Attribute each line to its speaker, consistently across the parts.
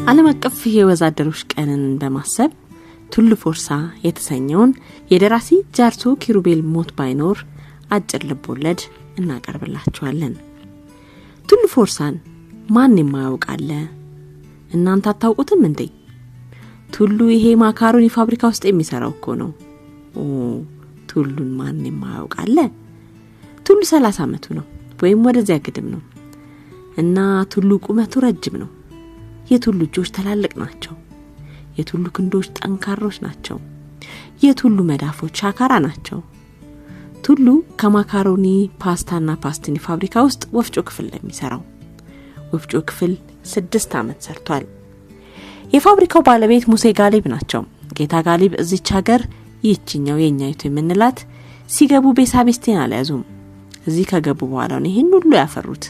Speaker 1: ዓለም አቀፍ የወዛደሮች ቀንን በማሰብ ቱሉ ፎርሳ የተሰኘውን የደራሲ ጃርሶ ኪሩቤል ሞት ባይኖር አጭር ልቦለድ እናቀርብላችኋለን። ቱሉ ፎርሳን ማን የማያውቃለ? እናንተ አታውቁትም እንዴ? ቱሉ ይሄ ማካሮኒ ፋብሪካ ውስጥ የሚሰራው እኮ ነው። ቱሉን ማን የማያውቃለ? ቱሉ 30 ዓመቱ ነው ወይም ወደዚያ ግድም ነው እና ቱሉ ቁመቱ ረጅም ነው። የቱሉ እጆች ትላልቅ ናቸው። የቱሉ ክንዶች ጠንካሮች ናቸው። የቱሉ መዳፎች ሻካራ ናቸው። ቱሉ ከማካሮኒ ፓስታና ፓስቲኒ ፋብሪካ ውስጥ ወፍጮ ክፍል ለሚሰራው ወፍጮ ክፍል 6 ዓመት ሰርቷል። የፋብሪካው ባለቤት ሙሴ ጋሊብ ናቸው። ጌታ ጋሊብ እዚች ሀገር ይህችኛው የኛይቱ የምንላት ሲገቡ ቤሳቤስቲን አልያዙም። እዚህ ከገቡ በኋላ ነው ይሄን ሁሉ ያፈሩት።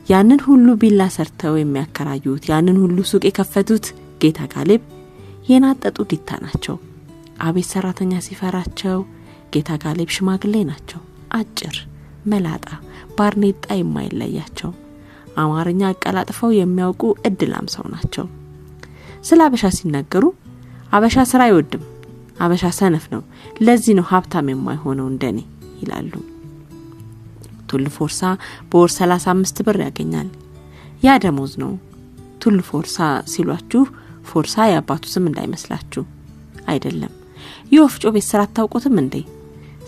Speaker 1: ያንን ሁሉ ቢላ ሰርተው የሚያከራዩት፣ ያንን ሁሉ ሱቅ የከፈቱት ጌታ ጋሊብ የናጠጡ ዲታ ናቸው። አቤት ሰራተኛ ሲፈራቸው። ጌታ ጋሊብ ሽማግሌ ናቸው። አጭር መላጣ ባርኔጣ የማይለያቸው አማርኛ አቀላጥፈው የሚያውቁ እድላም ሰው ናቸው። ስለ አበሻ ሲናገሩ አበሻ ስራ አይወድም፣ አበሻ ሰነፍ ነው፣ ለዚህ ነው ሀብታም የማይሆነው እንደኔ ይላሉ። ቱሉ ፎርሳ በወር 35 ብር ያገኛል። ያ ደሞዝ ነው። ቱሉ ፎርሳ ሲሏችሁ ፎርሳ ያባቱ ስም እንዳይመስላችሁ አይደለም። የወፍጮ ቤት ስራ ታውቁትም እንዴ?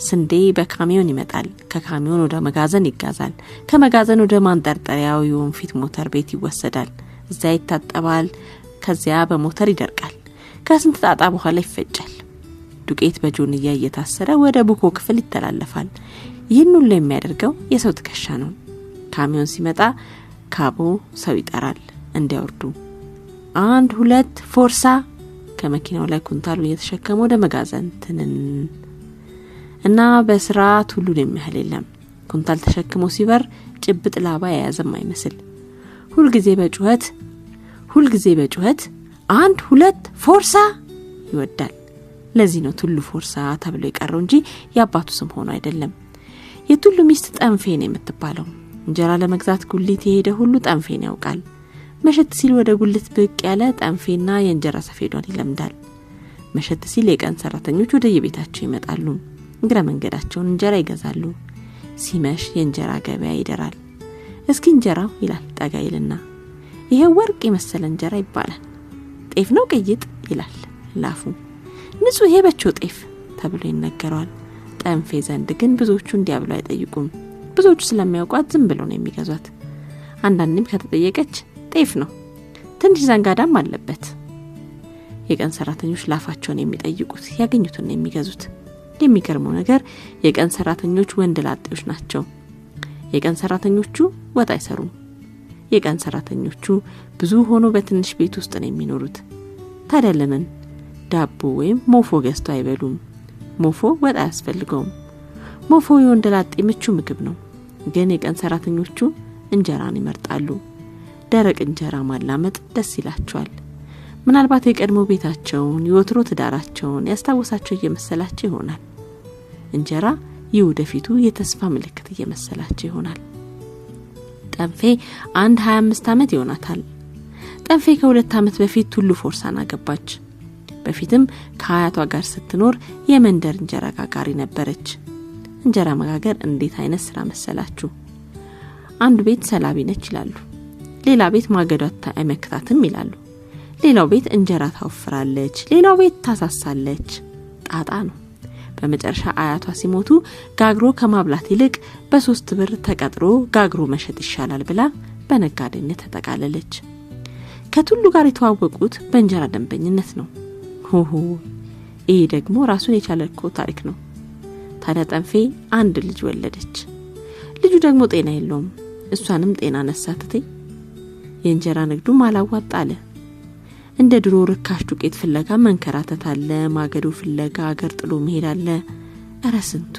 Speaker 1: ስንዴ በካሚዮን ይመጣል። ከካሚዮን ወደ መጋዘን ይጋዛል። ከመጋዘን ወደ ማንጠርጠሪያው የወንፊት ሞተር ቤት ይወሰዳል። እዛ ይታጠባል። ከዚያ በሞተር ይደርቃል። ከስንት ጣጣ በኋላ ይፈጫል። ዱቄት በጆንያ እየታሰረ ወደ ቡኮ ክፍል ይተላለፋል። ይህን ሁሉ የሚያደርገው የሰው ትከሻ ነው። ካሚዮን ሲመጣ ካቦ ሰው ይጠራል እንዲያወርዱ። 1 2 ፎርሳ ከመኪናው ላይ ኩንታሉን እየተሸከመ ወደ መጋዘን እና በስርዓት ሁሉን የሚያህል የለም። ኩንታል ተሸክሞ ሲበር ጭብጥ ላባ የያዘም አይመስል ሁሉ ጊዜ በጩኸት 1 2 ፎርሳ ይወዳል። ለዚህ ነው ቱሉ ፎርሳ ተብሎ የቀረው እንጂ ያባቱ ስም ሆኖ አይደለም። የቱሉ ሚስት ጠንፌን የምትባለው እንጀራ ለመግዛት ጉሊት የሄደ ሁሉ ጠንፌን ያውቃል። መሸት ሲል ወደ ጉሊት ብቅ ያለ ጠንፌና የእንጀራ ሰፌዷን ይለምዳል። መሸት ሲል የቀን ሰራተኞች ወደ የቤታቸው ይመጣሉ። እንግራ መንገዳቸውን እንጀራ ይገዛሉ። ሲመሽ የእንጀራ ገበያ ይደራል። እስኪ እንጀራው ይላል ጠጋይልና፣ ይሄ ወርቅ የመሰለ እንጀራ ይባላል። ጤፍ ነው ቅይጥ ይላል ላፉ። ንጹህ የበቾ ጤፍ ተብሎ ይነገራል። ጠንፌ ዘንድ ግን ብዙዎቹ እንዲያብሉ አይጠይቁም። ብዙዎቹ ስለሚያውቋት ዝም ብለው ነው የሚገዟት። አንዳንዴም ከተጠየቀች ጤፍ ነው፣ ትንሽ ዘንጋዳም አለበት። የቀን ሰራተኞች ላፋቸውን የሚጠይቁት ያገኙትን ነው የሚገዙት። የሚገርመው ነገር የቀን ሰራተኞች ወንድ ላጤዎች ናቸው። የቀን ሰራተኞቹ ወጥ አይሰሩም። የቀን ሰራተኞቹ ብዙ ሆኖ በትንሽ ቤት ውስጥ ነው የሚኖሩት። ታዲያ ለምን ዳቦ ወይም ሞፎ ገዝተው አይበሉም? ሞፎ ወጥ አያስፈልገውም። ሞፎ የወንድ ላጤ ምቹ ምግብ ነው። ግን የቀን ሰራተኞቹ እንጀራን ይመርጣሉ። ደረቅ እንጀራ ማላመጥ ደስ ይላቸዋል። ምናልባት የቀድሞ ቤታቸውን የወትሮ ትዳራቸውን ያስታወሳቸው እየመሰላቸው ይሆናል። እንጀራ ይወደፊቱ የተስፋ ምልክት እየመሰላቸው ይሆናል። ጠንፌ 25 ዓመት ይሆናታል። ጠንፌ ከ2 ዓመት በፊት ቱሉ ፎርሳን አገባች። በፊትም ከአያቷ ጋር ስትኖር የመንደር እንጀራ ጋጋሪ ነበረች። እንጀራ መጋገር እንዴት አይነት ስራ መሰላችሁ? አንዱ ቤት ሰላቢ ነች ይላሉ። ሌላ ቤት ማገዷት አይመክታትም ይላሉ። ሌላው ቤት እንጀራ ታወፍራለች፣ ሌላው ቤት ታሳሳለች። ጣጣ ነው። በመጨረሻ አያቷ ሲሞቱ ጋግሮ ከማብላት ይልቅ በ3 ብር ተቀጥሮ ጋግሮ መሸጥ ይሻላል ብላ በነጋዴነት ተጠቃለለች። ከቱሉ ጋር የተዋወቁት በእንጀራ ደንበኝነት ነው። ይሄ ደግሞ ራሱን የቻለ ታሪክ ነው። ታዲያ ጠንፌ አንድ ልጅ ወለደች። ልጁ ደግሞ ጤና የለውም። እሷንም ጤና ነሳትቴ። የእንጀራ ንግዱ ማላዋጣ አለ። እንደ ድሮ ርካሽ ዱቄት ፍለጋ መንከራተት አለ። ማገዶ ፍለጋ አገር ጥሎ መሄድ አለ። ኧረ ስንቱ።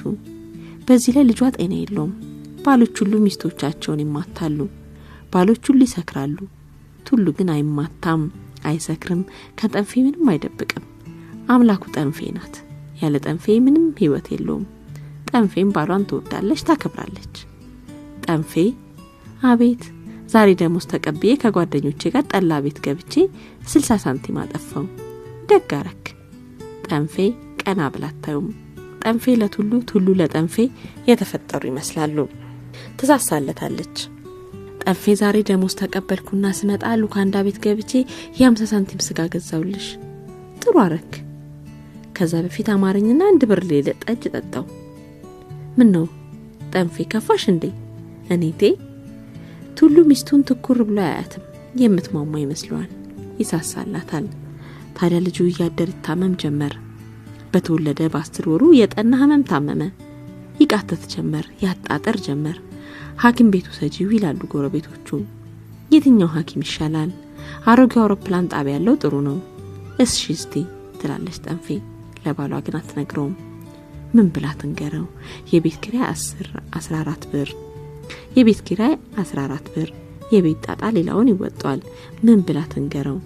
Speaker 1: በዚህ ላይ ልጇ ጤና የለውም። ባሎች ሁሉ ሚስቶቻቸውን ይማታሉ። ባሎች ሁሉ ይሰክራሉ። ቱሉ ግን አይማታም፣ አይሰክርም። ከጠንፌ ምንም አይደብቅም። አምላኩ ጠንፌ ናት። ያለ ጠንፌ ምንም ህይወት የለውም። ጠንፌም ባሏን ትወዳለች፣ ታከብራለች። ጠንፌ አቤት ዛሬ ደሞዝ ተቀብዬ ከጓደኞቼ ጋር ጠላ ቤት ገብቼ 60 ሳንቲም አጠፋው። ደጋረክ። ጠንፌ ቀና ብላታዩም። ጠንፌ ለቱሉ ቱሉ ለጠንፌ የተፈጠሩ ይመስላሉ። ተሳሳለታለች። ጠንፌ ዛሬ ደሞዝ ተቀበልኩና ስመጣ ሉካንዳ ቤት ገብቼ የ50 ሳንቲም ስጋ ገዛውልሽ። ጥሩ አረክ። ከዛ በፊት አማረኝና 1 ብር ሌለ ጠጅ ጠጣው። ምን ነው ጠንፌ ከፋሽ እንዴ? እኔቴ ቱሉ ሚስቱን ትኩር ብሎ አያትም። የምትማማ ይመስለዋል። ይሳሳላታል። ታዲያ ልጁ እያደር ታመም ጀመር። በተወለደ በ10 ወሩ የጠና ህመም ታመመ። ይቃተት ጀመር። ያጣጠር ጀመር። ሐኪም ቤቱ ሰጂው ይላሉ ጎረቤቶቹ። የትኛው ሐኪም ይሻላል? አሮጌው አውሮፕላን ጣቢያ ያለው ጥሩ ነው። እሺ እስቲ ትላለች ጠንፌ። ለባሏ ግን አትነግረውም። ምን ብላ ትንገረው? የቤት ኪራይ 14 ብር፣ የቤት ኪራይ 14 ብር፣ የቤት ጣጣ ሌላውን ይወጣል። ምን ብላ ትንገረው?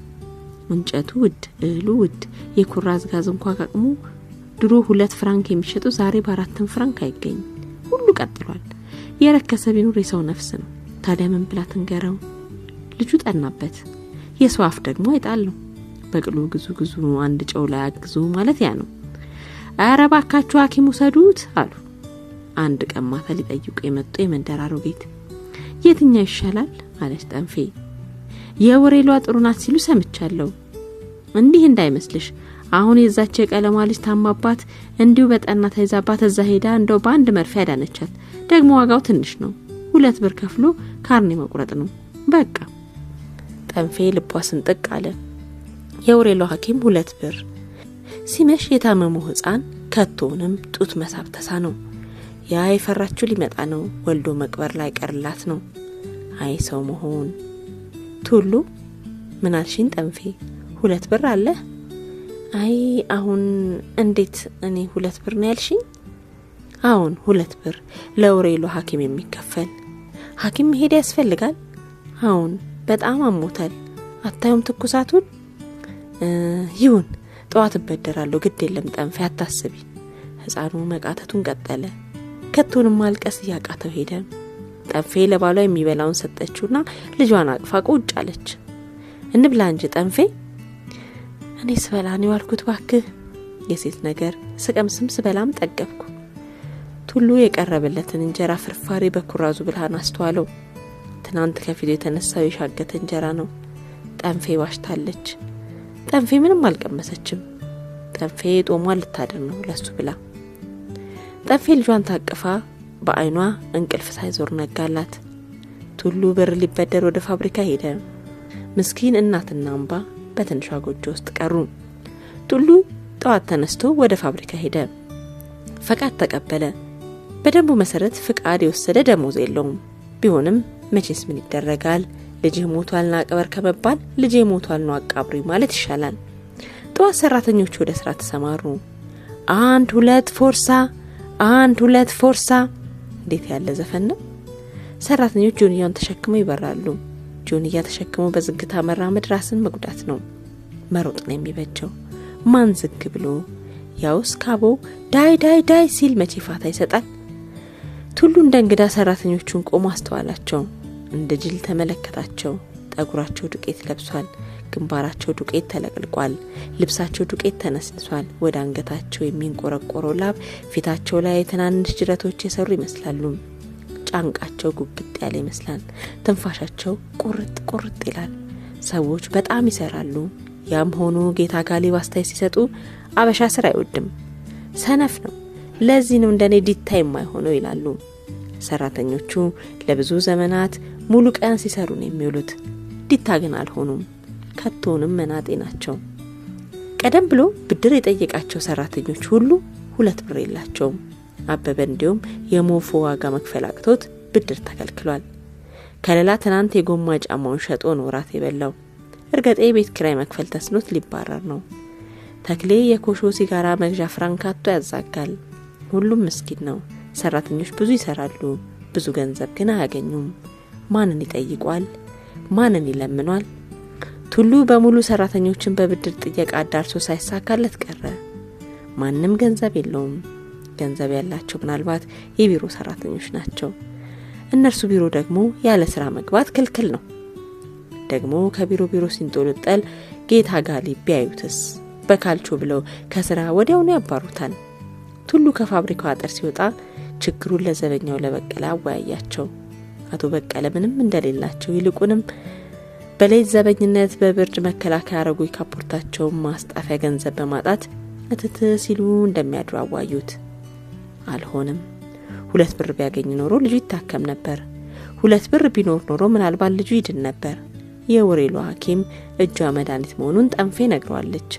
Speaker 1: እንጨቱ ውድ፣ እህሉ ውድ፣ የኩራዝ ጋዝ እንኳን አቅሙ ድሮ 2 ፍራንክ የሚሸጡ ዛሬ በ4 ፍራንክ አይገኝ። ሁሉ ቀጥሏል። የረከሰ ቢኖር የሰው ነፍስ ነው። ታዲያ ምን ብላ ትንገረው? ልጁ ጠናበት። የሰው አፍ ደግሞ አይጣለው። በቅሎ ግዙ አንድ ጨው ላይ አግዙ ማለት ያ ነው። አረ ባካችሁ ሐኪም ወሰዱት አሉ። አንድ ቀን ማታ ሊጠይቁ የመጡ የመንደር አሮጊት የትኛው ይሻላል አለች ጠንፌ። የወሬሏ ጥሩ ናት ሲሉ ሰምቻለሁ። እንዲህ እንዳይመስልሽ፣ አሁን የዛች የቀለማ ልጅ ታማባት እንዲሁ በጠና ተይዛባት እዛ ሄዳ እንደው በአንድ መርፌ ያዳነቻት። ደግሞ ዋጋው ትንሽ ነው። 2 ብር ከፍሎ ካርኔ መቁረጥ ነው በቃ። ጠንፌ ልቧ ስንጥቅ አለ። የወሬሏ ሐኪም 2 ብር። ሲመሽ የታመመው ህፃን ከቶንም ጡት መሳብ ተሳነው። ያ የፈራችው ሊመጣ ነው። ወልዶ መቅበር ላይ ቀርላት ነው። አይ ሰው መሆን። ቱሉ ምን አልሽኝ ጠንፌ? 2 ብር አለ? አይ አሁን እንዴት እኔ 2 ብር ነው ያልሽኝ? አሁን 2 ብር ለወሬሏ ሐኪም የሚከፈል። ሐኪም መሄድ ያስፈልጋል? አሁን በጣም አሞታል። አታዩም ትኩሳቱን? ይሁን ጠዋት በደራለሁ። ግድ የለም ጠንፌ አታስቢ። ህፃኑ መቃተቱን ቀጠለ። ከቶንም ማልቀስ ያቃተው ሄደ። ጠንፌ ለባሏ የሚበላውን ሰጠችውና ልጇን አቅፋ ቁጭ አለች። እንብላ እንጂ ጠንፌ። እኔ ስበላ ነው ያልኩት ባክህ። የሴት ነገር ስቀምስም ስበላም ጠገብኩ። ቱሉ የቀረበለትን እንጀራ ፍርፋሪ በኩራዙ ብልሃን አስተዋለው። ትናንት ከፊሉ የተነሳው የሻገተ እንጀራ ነው። ጠንፌ ዋሽታለች። ጠንፌ ምንም አልቀመሰችም። ጠንፌ ጦሟን ልታድር ነው ለሱ ብላ። ጠንፌ ልጇን ታቅፋ በአይኗ እንቅልፍ ሳይዞር ነጋላት። ቱሉ ብር ሊበደር ወደ ፋብሪካ ሄደ። ምስኪን እናትና አምባ በትንሿ ጎጆ ውስጥ ቀሩ። ቱሉ ጠዋት ተነስቶ ወደ ፋብሪካ ሄደ። ፈቃድ ተቀበለ። በደንቡ መሰረት ፍቃድ የወሰደ ደሞዝ የለውም። ቢሆንም መቼስ ምን ይደረጋል? ልጅ ሞቷልና ቀበር ከመባል ልጅ ሞቷል ነው አቃብሪ ማለት ይሻላል። ጠዋት ሰራተኞች ወደ ስራ ተሰማሩ። 1 2 ፎርሳ፣ 1 2 ፎርሳ። እንዴት ያለ ዘፈን ነው! ሰራተኞች ጆንያን ተሸክመው ይበራሉ። ጆንያ ተሸክመው በዝግታ መራመድ ራስን መጉዳት ነው። መሮጥ ነው የሚበጀው። ማን ዝግ ብሎ ያውስ ካቦ ዳይ ዳይ ዳይ ሲል መቼ ፋታ ይሰጣል? ቱሉ እንደ እንግዳ ሰራተኞቹን ቆሞ አስተዋላቸው። እንደ ጅል ተመለከታቸው። ጠጉራቸው ዱቄት ለብሷል። ግንባራቸው ዱቄት ተለቅልቋል። ልብሳቸው ዱቄት ተነስንሷል። ወደ አንገታቸው የሚንቆረቆረው ላብ ፊታቸው ላይ ትናንሽ ጅረቶች የሰሩ ይመስላሉ። ጫንቃቸው ጉብጥ ያለ ይመስላል። ትንፋሻቸው ቁርጥ ቁርጥ ይላል። ሰዎች በጣም ይሰራሉ። ያም ሆኖ ጌታ ጋሊብ አስተያየት ሲሰጡ አበሻ ስራ አይወድም፣ ሰነፍ ነው፣ ለዚህ ነው እንደኔ ዲታ የማይሆነው ይላሉ። ሰራተኞቹ ለብዙ ዘመናት ሙሉ ቀን ሲሰሩ ነው የሚውሉት። ዲታ ግን አልሆኑም። ከቶንም መናጤ ናቸው። ቀደም ብሎ ብድር የጠየቃቸው ሰራተኞች ሁሉ 2 ብር የላቸውም። አበበ እንዲሁም የሞፎ ዋጋ መክፈል አቅቶት ብድር ተከልክሏል። ከሌላ ትናንት የጎማ ጫማውን ሸጦ ነው ራት የበላው። እርገጤ ቤት ኪራይ መክፈል ተስኖት ሊባረር ነው። ተክሌ የኮሾ ሲጋራ መግዣ ፍራንካቶ ያዛጋል። ሁሉም ምስኪን ነው። ሰራተኞች ብዙ ይሰራሉ፣ ብዙ ገንዘብ ግን አያገኙም። ማንን ይጠይቋል? ማንን ይለምኗል? ቱሉ በሙሉ ሰራተኞችን በብድር ጥየቃ አዳርሶ ሳይሳካለት ቀረ። ማንም ገንዘብ የለውም። ገንዘብ ያላቸው ምናልባት የቢሮ ሰራተኞች ናቸው። እነርሱ ቢሮ ደግሞ ያለ ስራ መግባት ክልክል ነው። ደግሞ ከቢሮ ሲንጦለጠል ጌታ ጋሊ ቢያዩትስ በካልቾ ብለው ከስራ ወዲያው ነው ያባሩታል። ቱሉ ከፋብሪካው አጥር ሲወጣ ችግሩን ለዘበኛው ለበቀለ አወያያቸው። አቶ በቀለ ምንም እንደሌላቸው ይልቁንም በሌት ዘበኝነት በብርድ መከላከያ አረጉ ካፖርታቸው ማስጣፊያ ገንዘብ በማጣት እትት ሲሉ እንደሚያድሩ አዋዩት። አልሆነም። 2 ብር ቢያገኝ ኖሮ ልጁ ይታከም ነበር። 2 ብር ቢኖር ኖሮ ምናልባት ልጁ ይድን ነበር። የወሬሉ ሐኪም እጇ መድኃኒት መሆኑን ጠንፌ ነግሯለች።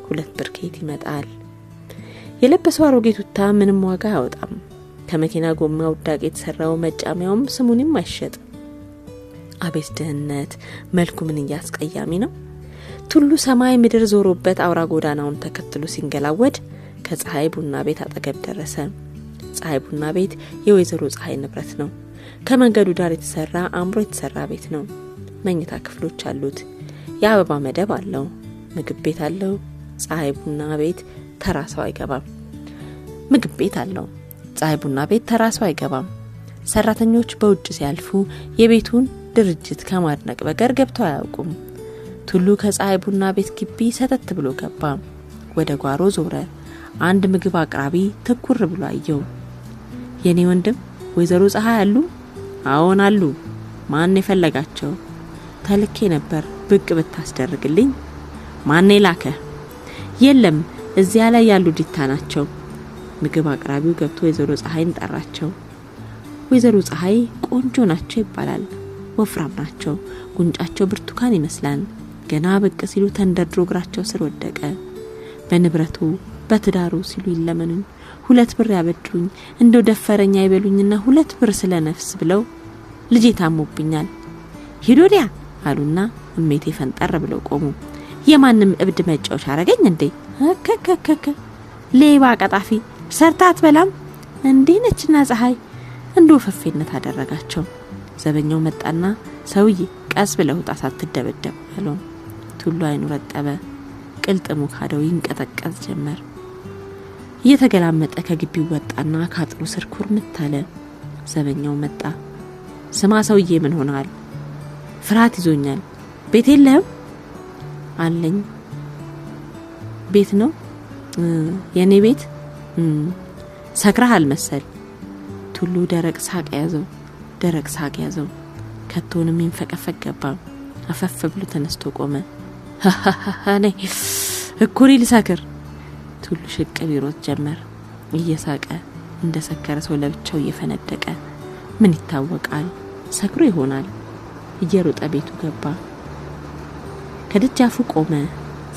Speaker 1: 2 ብር ከየት ይመጣል? የለበሰው አሮጌ ቱታ ምንም ዋጋ አያወጣም። ከመኪና ጎማ ውዳቄ የተሰራው መጫሚያውም ስሙንም አይሸጥ። አቤት ድህነት! መልኩ ምን ያስቀያሚ ነው። ቱሉ ሰማይ ምድር ዞሮበት አውራ ጎዳናውን ተከትሎ ሲንገላወድ ከፀሐይ ቡና ቤት አጠገብ ደረሰ። ፀሐይ ቡና ቤት የወይዘሮ ፀሐይ ንብረት ነው። ከመንገዱ ዳር የተሰራ አምሮ የተሰራ ቤት ነው። መኝታ ክፍሎች አሉት። የአበባ መደብ አለው። ምግብ ቤት አለው። ፀሐይ ቡና ቤት ተራሰው አይገባም። ምግብ ቤት አለው። ፀሐይ ቡና ቤት ተራሰው አይገባም። ሰራተኞች በውጭ ሲያልፉ የቤቱን ድርጅት ከማድነቅ በቀር ገብተው አያውቁም። ቱሉ ከፀሐይ ቡና ቤት ግቢ ሰተት ብሎ ገባ። ወደ ጓሮ ዞረ። አንድ ምግብ አቅራቢ ትኩር ብሎ አየው። የኔ ወንድም ወይዘሮ ፀሐይ አሉ? አዎን አሉ። ማን የፈለጋቸው? ተልኬ ነበር ብቅ ብታስደርግልኝ። ማን ላከ? የለም እዚያ ላይ ያሉ ዲታ ናቸው። ምግብ አቅራቢው ገብቶ ወይዘሮ ፀሐይን ጠራቸው። ወይዘሮ ፀሐይ ቆንጆ ናቸው ይባላል። ወፍራም ናቸው። ጉንጫቸው ብርቱካን ይመስላል። ገና ብቅ ሲሉ ተንደርድሮ እግራቸው ስር ወደቀ። በንብረቱ በትዳሩ ሲሉ ይለመኑኝ፣ 2 ብር ያበድሩኝ፣ እንደው ደፈረኛ ይበሉኝና 2 ብር ስለ ነፍስ ብለው ልጄ ታሞብኛል ሂዶዲያ አሉና እሜቴ ፈንጠር ብለው ቆሙ። የማንም እብድ መጫወቻ አረገኝ እንዴ? ከከከከ ሌባ ቀጣፊ ሰርታት በላም እንዴ ነችና ፀሐይ እንዶ ፈፌነት አደረጋቸው። ዘበኛው መጣና ሰውዬ ቀስ ብለው ጣሳ አትደበደብ አለው። ቱሉ አይኑ ረጠበ። ቅልጥሙ ካደው ይንቀጠቀጥ ጀመር። እየተገላመጠ ከግቢው ወጣና ካጥሩ ስር ኩርምት አለ። ዘበኛው መጣ። ስማ ሰውዬ ምን ሆናል? ፍርሃት ይዞኛል። ቤት የለህም? አለኝ። ቤት ነው? የኔ ቤት? ሰክራሃል መሰል። ቱሉ ደረቅ ሳቅ ያዘው። ከቶንም ይንፈቀፈቅ ገባ። አፈፍ ብሎ ተነስቶ ቆመ። እኔ እኩሪ ልሰክር። ቱሉ ሽቅ ቢሮት ጀመር። እየሳቀ እንደ ሰከረ ሰው ለብቻው እየፈነደቀ ምን ይታወቃል? ሰክሮ ይሆናል። እየሮጠ ቤቱ ገባ። ከደጃፉ ቆመ።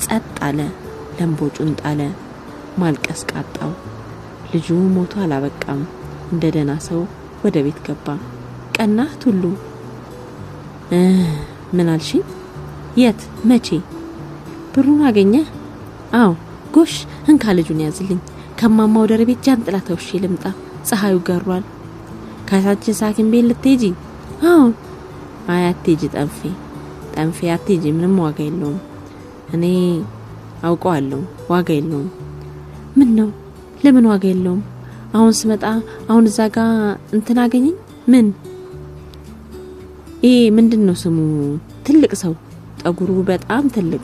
Speaker 1: ጸጥ አለ። ለምቦጩን ጣለ። ማልቀስ ቃጣው። ልጁ ሞቶ አላበቃም። እንደ ደና ሰው ወደ ቤት ገባ። ቀና ቱሉ ምን አልሽ? የት? መቼ? ብሩን አገኘ? አዎ። ጎሽ እንካ ልጁን ያዝልኝ። ከማማ ወደ ቤት ጃንጥላ ተውሽ ልምጣ። ፀሐዩ ገሯል። ካሳችን ሳኪን ቤት ልትሄጂ? አዎ። አይ አትሄጂ ጠንፌ አትሄጂ። ምንም ዋጋ የለውም። እኔ አውቀዋለሁ ዋጋ የለውም። ምን ነው? ለምን ዋጋ የለውም? አሁን ስመጣ አሁን እዛ ጋር እንትን አገኘኝ። ምን? ምንድነው ስሙ? ትልቅ ሰው ጠጉሩ በጣም ትልቅ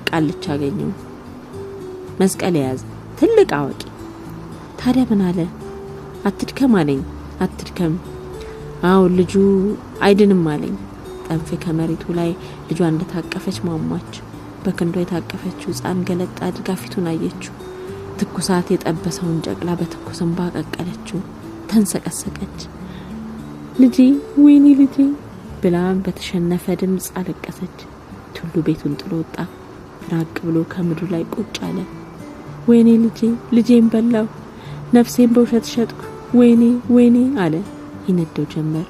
Speaker 1: ቃልቻ አገኘው። መስቀል ያዘ። ትልቅ አዋቂ። ታዲያ ምን አለ? አትድከም አለኝ። አትድከም? አዎ ልጁ አይድንም አለኝ። ጠንፌ ከመሬቱ ላይ ልጇ እንደታቀፈች ማማች። በክንዷ የታቀፈችው ሕፃን ገለጣ አድርጋ ፊቱን አየችው። ትኩሳት የጠበሰውን ጨቅላ በትኩስ እንባ ቀቀለችው። ተንሰቀሰቀች። ልጄ ወይኔ ልጄ ብላ በተሸነፈ ድምጽ አለቀሰች። ቱሉ ቤቱን ጥሎ ወጣ። ራቅ ብሎ ከምድሩ ላይ ቁጭ አለ። ወይኔ ልጄን በላው፣ ነፍሴን በውሸት ሸጥኩ፣ ወይኔ አለ። ይነደው ጀመር።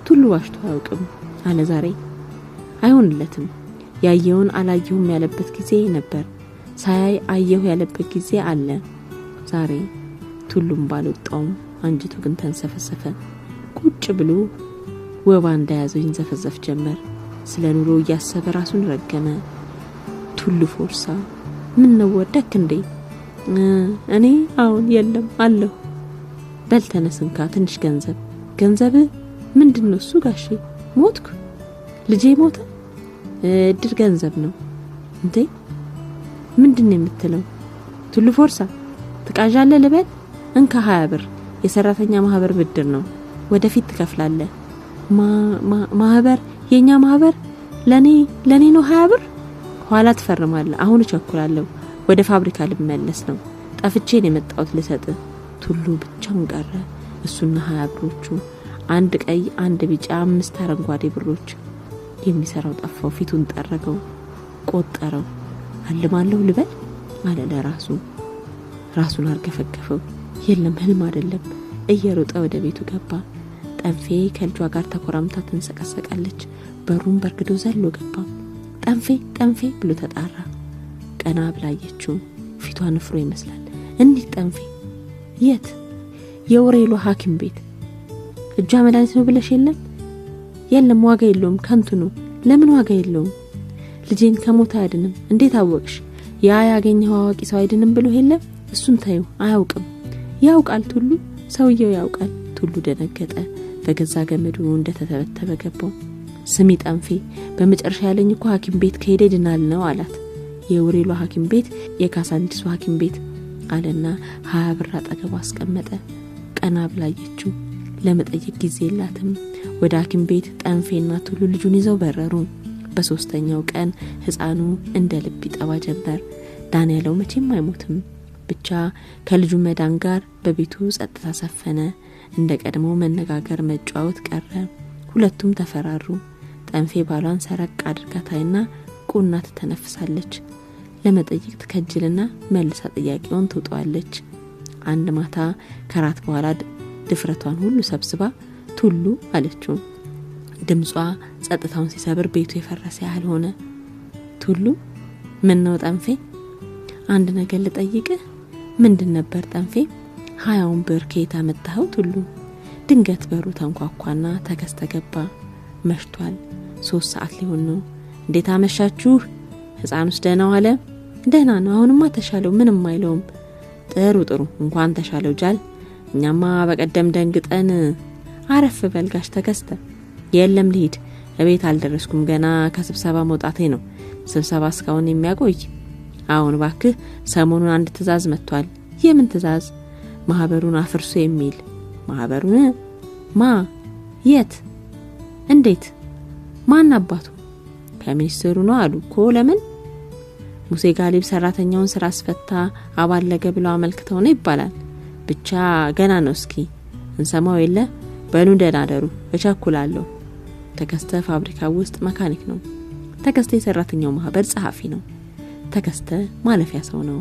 Speaker 1: ቱሉ ዋሽቶ አያውቅም አለ ዛሬ። አይሆንለትም። ያየውን አላየሁም ያለበት ጊዜ ነበር። ሳያይ አየሁ ያለበት ጊዜ አለ። ዛሬ ቱሉም ባልወጣውም አንጅቱ ግን ተንሰፈሰፈ። ቁጭ ብሎ ወባ እንዳያዘው ይንዘፈዘፍ ጀመር። ስለ ኑሮ እያሰበ ራሱን ረገመ። ቱሉ ፎርሳ ምን ነው ወደክ እንዴ? እኔ አሁን የለም አለሁ። በል ተነስንካ ትንሽ ገንዘብ ምንድነው እሱ ጋሼ? ሞትኩ? ልጄ ሞተ? እድር ገንዘብ ነው እንዴ? ምንድነው የምትለው? ቱሉ ፎርሳ ትቃዣለህ ልበል? እንካ 20 ብር የሰራተኛ ማህበር ብድር ነው፣ ወደፊት ትከፍላለህ። ማህበር? የኛ ማህበር? ለኔ ነው 20 ብር? ኋላ ትፈርማለህ። አሁን እቸኩላለሁ፣ ወደ ፋብሪካ ልመለስ ነው። ጠፍቼ ነው የመጣሁት ልሰጥ። ቱሉ ብቻውን ቀረ። እሱና 20 ብሮቹ፣ አንድ ቀይ፣ አንድ ቢጫ፣ 5 አረንጓዴ ብሮች። የሚሰራው ጠፋው። ፊቱን ጠረገው፣ ቆጠረው። አልማለሁ ልበል አለ ለራሱ። ራሱን አርገፈገፈው። የለም ህልም አይደለም። እየሮጠ ወደ ቤቱ ገባ። ጠንፌ ከልጇ ጋር ተኮራምታ ትንሰቀሰቃለች። በሩን በርግዶ ዘሎ ገባ። ጠንፌ ብሎ ተጣራ። ቀና ብላየችው። ፊቷ ንፍሮ ይመስላል። እንዴት ጠንፌ? የት? የወሬሎ ሐኪም ቤት። እጇ መድኃኒት ነው ብለሽ የለም ዋጋ የለውም፣ ከንቱ ነው። ለምን ዋጋ የለውም? ልጄን ከሞት አይድንም። እንዴት አወቅሽ? ያ ያገኘው አዋቂ ሰው አይድንም ብሎ እሱን ታዩ። አያውቅም። ያውቃል ቱሉ፣ ሰውየው ያውቃል። ቱሉ ደነገጠ። በገዛ ገመዱ እንደተተበተበ ገባው። ስሚ ጠንፌ፣ በመጨረሻ ያለኝ እኮ ሐኪም ቤት ከሄደ ድናል ነው አላት። የወሬሎ ሐኪም ቤት፣ የካሳንዲሱ ሐኪም ቤት አለና 20 ብር አጠገቡ አስቀመጠ። ቀና ብላየችው። ለመጠየቅ ጊዜ የላትም። ወደ ሐኪም ቤት ጠንፌና ቱሉ ልጁን ይዘው በረሩ። በሶስተኛው ቀን ህፃኑ እንደ ልብ ይጠባ ጀመር። ዳን ያለው መቼም አይሞትም። ብቻ ከልጁ መዳን ጋር በቤቱ ጸጥታ ሰፈነ። እንደ ቀድሞ መነጋገር መጫወት ቀረ። ሁለቱም ተፈራሩ። ጠንፌ ባሏን ሰረቅ አድርጋታይና ቁና ትተነፍሳለች። ለመጠየቅ ትከጅልና መልሳ ጥያቄውን ትውጣለች። አንድ ማታ ከራት በኋላ ድፍረቷን ሁሉ ሰብስባ ቱሉ አለችው። ድምጿ ጸጥታውን ሲሰብር ቤቱ የፈረሰ ያህል ሆነ። ቱሉ ምን ነው ጠንፌ? አንድ ነገር ልጠይቅህ። ምንድን ነበር ጠንፌ? 20 ብር ከየት አመጣኸው ቱሉ? ድንገት በሩ ተንኳኳና ተከስተ ገባ። መሽቷል። 3 ሰዓት ሊሆን ነው። እንዴት አመሻችሁ? ህፃኑስ ደህና ዋለ? ደህና ነው። አሁንማ ተሻለው፣ ምንም አይለውም። ጥሩ እንኳን ተሻለው ጃል። እኛማ በቀደም ደንግጠን። አረፍ በልጋሽ ተከስተ። የለም ልሂድ፣ እቤት አልደረስኩም፣ ገና ከስብሰባ መውጣቴ ነው። ስብሰባ እስካሁን የሚያቆይ? አሁን ባክህ ሰሞኑን አንድ ትዕዛዝ መጥቷል። የምን ትዕዛዝ? ማህበሩን አፍርሱ የሚል። ማህበሩን? ማ? የት? እንዴት? ማን አባቱ? ከሚኒስትሩ ነው አሉ እኮ። ለምን? ሙሴ ጋሊብ ሰራተኛውን ስራ አስፈታ አባለገ ብለው አመልክተው ነው ይባላል። ብቻ ገና ነው። እስኪ እንሰማው የለ። በሉ ደህና አደሩ፣ እቸኩላለሁ። ተከስተ ፋብሪካ ውስጥ መካኒክ ነው። ተከስተ የሰራተኛው ማህበር ጸሐፊ ነው። ተከስተ ማለፊያ ሰው ነው።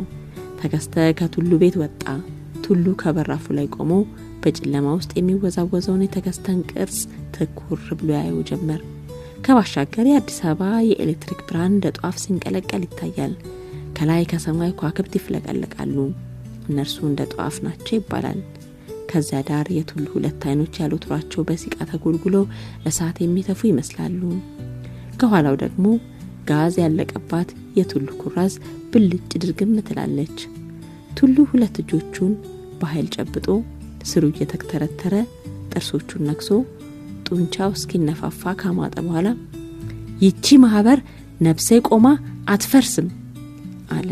Speaker 1: ተከስተ ከቱሉ ቤት ወጣ። ቱሉ ከበራፉ ላይ ቆሞ በጨለማ ውስጥ የሚወዛወዘውን የተከስተን ቅርጽ ትኩር ብሎ ያየው ጀመር። ከባሻገር የአዲስ አበባ የኤሌክትሪክ ብርሃን እንደ ጧፍ ሲንቀለቀል ይታያል። ከላይ ከሰማይ ከዋክብት ይፍለቀለቃሉ። እነርሱ እንደ ጧፍ ናቸው ይባላል። ከዚያ ዳር የቱሉ ሁለት አይኖች ያሉትሯቸው በሲቃ ተጎልጉለው እሳት የሚተፉ ይመስላሉ። ከኋላው ደግሞ ጋዝ ያለቀባት የቱሉ ኩራዝ ብልጭ ድርግም ትላለች። ቱሉ ሁለት እጆቹን በኃይል ጨብጦ ስሩ እየተከተረተረ ጥርሶቹን ነክሶ ጡንቻው እስኪነፋፋ ካማጠ በኋላ ይቺ ማህበር ነፍሴ ቆማ አትፈርስም አለ።